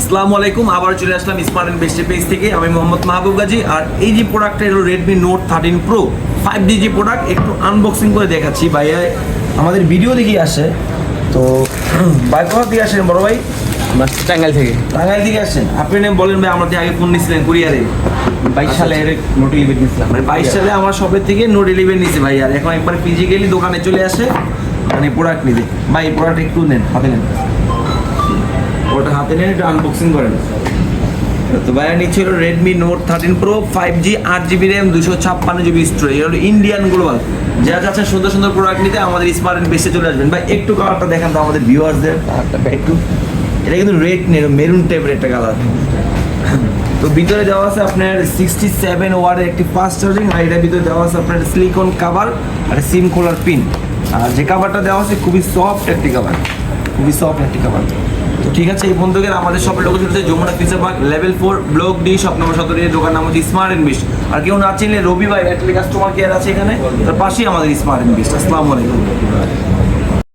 আসসালামু আলাইকুম, আবার চলে আসলাম স্মার্ট অ্যান্ড বেস্টের পেজ থেকে। আমি মোহাম্মদ মাহবুব গাজী। আর এই যে প্রোডাক্টটা হলো রেডমি নোট 13 প্রো 5G যে প্রোডাক্ট, একটু আনবক্সিং করে দেখাচ্ছি। ভাইয়া আমাদের ভিডিও দেখি আসে, তো ভাই কোথা থেকে আসেন বড় ভাই? টাঙ্গাইল থেকে। টাঙ্গাইল থেকে আসেন আপনি? বলেন ভাই, আমাদের আগে ফোন নিয়েছিলেন কুরিয়ারে 22 সালে নোট 11 নিয়েছিলাম। মানে 22 সালে আমার শপের থেকে নোট 11 নিয়েছে ভাই। আর এখন একবার ফিজিক্যালি দোকানে চলে আসে মানে প্রোডাক্ট নিতে। ভাই প্রোডাক্ট একটু নেন, হাতে নেন, ওটা হাতে নেন, একটু আনবক্সিং করেন। তো ভাইয়া নিচ্ছে হলো Redmi note 13 pro 5G 8GB RAM 256GB storage. এটা হলো ইন্ডিয়ান গ্লোবাল। যারা চাচ্ছেন সুন্দর সুন্দর প্রোডাক্ট নিতে আমাদের স্মার্ট অ্যান্ড বেস্টে চলে আসবেন। ভাই একটু কালারটা দেখান তো আমাদের ভিউয়ার্সদের একটু। এটা কিন্তু রেড নেই, মেরুন টাইপের একটা কালার। তো ভিতরে দেওয়া আছে আপনার 67 ওয়াটের একটি ফাস্ট চার্জিং, আর এটার ভিতরে দেওয়া আছে আপনার সিলিকন কাভার আর সিম খোলার পিন। আর যে কাভারটা দেওয়া আছে খুবই সফট একটি কাভার, খুবই সফট একটি কাভার। তো ঠিক আছে, এই বন্ধুকে আমাদের শপের লোকেশন হচ্ছে Jamuna future park level 4 block D shop number 17 এর দোকান নাম হচ্ছে স্মার্ট অ্যান্ড বেস্ট। আর কেউ না চিনলে রবি ভাই একটা কাস্টমার কেয়ার আছে এখানে, তার পাশেই আমাদের স্মার্ট অ্যান্ড বেস্ট। আসসালামু আলাইকুম।